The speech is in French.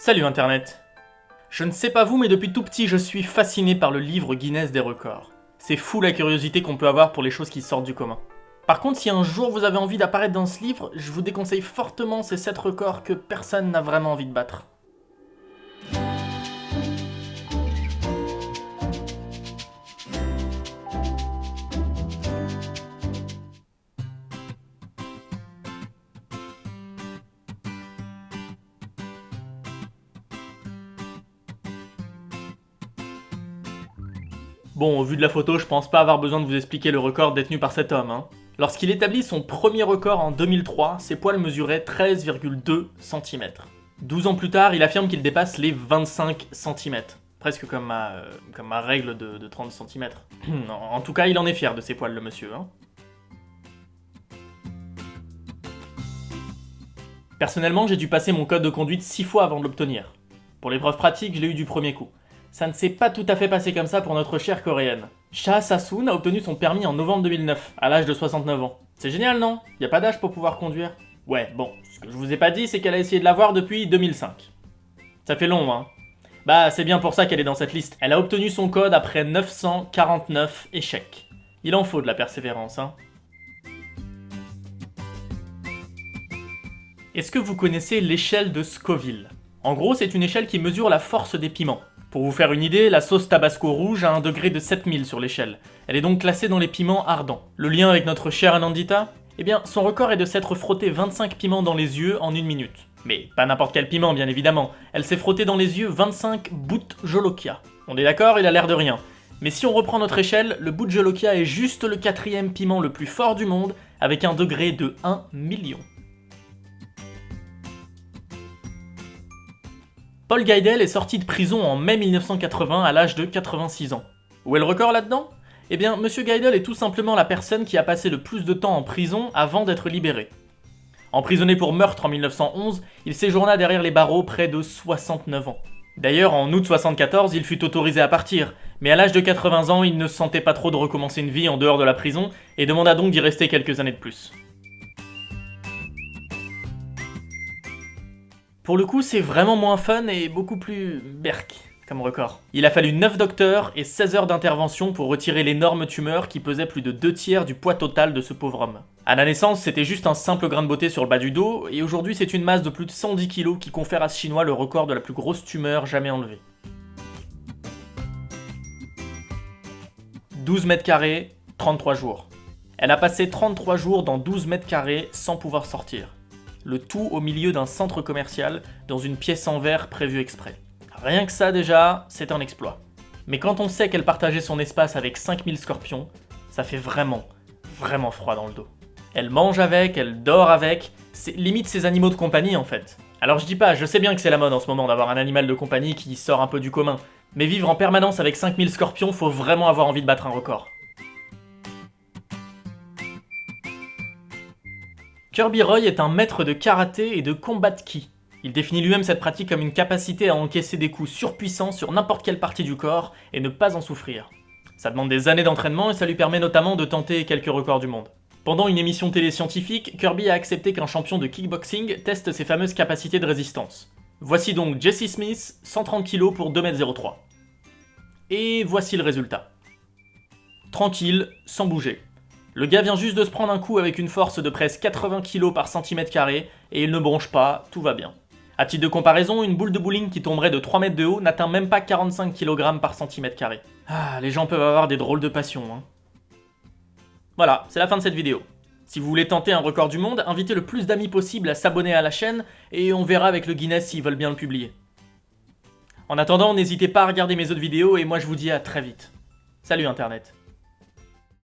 Salut Internet. Je ne sais pas vous, mais depuis tout petit, je suis fasciné par le livre Guinness des records. C'est fou la curiosité qu'on peut avoir pour les choses qui sortent du commun. Par contre, si un jour vous avez envie d'apparaître dans ce livre, je vous déconseille fortement ces 7 records que personne n'a vraiment envie de battre. Bon, au vu de la photo, je pense pas avoir besoin de vous expliquer le record détenu par cet homme. Lorsqu'il établit son premier record en 2003, ses poils mesuraient 13,2 cm. 12 ans plus tard, il affirme qu'il dépasse les 25 cm. Presque comme ma règle de 30 cm. En tout cas, il en est fier de ses poils, le monsieur. Personnellement, j'ai dû passer mon code de conduite 6 fois avant de l'obtenir. Pour l'épreuve pratique, je l'ai eu du premier coup. Ça ne s'est pas tout à fait passé comme ça pour notre chère coréenne. Cha Sa-soon a obtenu son permis en novembre 2009, à l'âge de 69 ans. C'est génial, non? Y a pas d'âge pour pouvoir conduire? Ouais, bon, ce que je vous ai pas dit, c'est qu'elle a essayé de l'avoir depuis 2005. Ça fait long, Bah, c'est bien pour ça qu'elle est dans cette liste. Elle a obtenu son code après 949 échecs. Il en faut de la persévérance, Est-ce que vous connaissez l'échelle de Scoville? En gros, c'est une échelle qui mesure la force des piments. Pour vous faire une idée, la sauce tabasco rouge a un degré de 7000 sur l'échelle. Elle est donc classée dans les piments ardents. Le lien avec notre chère Anandita? Eh bien, son record est de s'être frotté 25 piments dans les yeux en 1 minute. Mais pas n'importe quel piment, bien évidemment. Elle s'est frottée dans les yeux 25 bout jolokia. On est d'accord, il a l'air de rien. Mais si on reprend notre échelle, le bout jolokia est juste le 4e piment le plus fort du monde, avec un degré de 1 million. Paul Gaidel est sorti de prison en mai 1980 à l'âge de 86 ans. Où est le record là-dedans? Eh bien, Monsieur Gaidel est tout simplement la personne qui a passé le plus de temps en prison avant d'être libéré. Emprisonné pour meurtre en 1911, il séjourna derrière les barreaux près de 69 ans. D'ailleurs, en août 74, il fut autorisé à partir, mais à l'âge de 80 ans, il ne se sentait pas trop de recommencer une vie en dehors de la prison et demanda donc d'y rester quelques années de plus. Pour le coup, c'est vraiment moins fun et beaucoup plus berk comme record. Il a fallu 9 docteurs et 16 heures d'intervention pour retirer l'énorme tumeur qui pesait plus de 2/3 du poids total de ce pauvre homme. À la naissance, c'était juste un simple grain de beauté sur le bas du dos, et aujourd'hui c'est une masse de plus de 110 kg qui confère à ce chinois le record de la plus grosse tumeur jamais enlevée. 12 mètres carrés, 33 jours. Elle a passé 33 jours dans 12 mètres carrés sans pouvoir sortir. Le tout au milieu d'un centre commercial, dans une pièce en verre prévue exprès. Rien que ça déjà, c'est un exploit. Mais quand on sait qu'elle partageait son espace avec 5000 scorpions, ça fait vraiment froid dans le dos. Elle mange avec, elle dort avec, c'est limite ses animaux de compagnie en fait. Alors je dis pas, je sais bien que c'est la mode en ce moment d'avoir un animal de compagnie qui sort un peu du commun, mais vivre en permanence avec 5000 scorpions, faut vraiment avoir envie de battre un record. Kirby Roy est un maître de karaté et de combat de ki. Il définit lui-même cette pratique comme une capacité à encaisser des coups surpuissants sur n'importe quelle partie du corps et ne pas en souffrir. Ça demande des années d'entraînement et ça lui permet notamment de tenter quelques records du monde. Pendant une émission télé scientifique, Kirby a accepté qu'un champion de kickboxing teste ses fameuses capacités de résistance. Voici donc Jesse Smith, 130 kg pour 2,03 m. Et voici le résultat. Tranquille, sans bouger. Le gars vient juste de se prendre un coup avec une force de presque 80 kg par centimètre carré et il ne bronche pas, tout va bien. A titre de comparaison, une boule de bowling qui tomberait de 3 mètres de haut n'atteint même pas 45 kg par centimètre carré. Ah, les gens peuvent avoir des drôles de passions, Voilà, c'est la fin de cette vidéo. Si vous voulez tenter un record du monde, invitez le plus d'amis possible à s'abonner à la chaîne et on verra avec le Guinness s'ils veulent bien le publier. En attendant, n'hésitez pas à regarder mes autres vidéos et moi je vous dis à très vite. Salut Internet.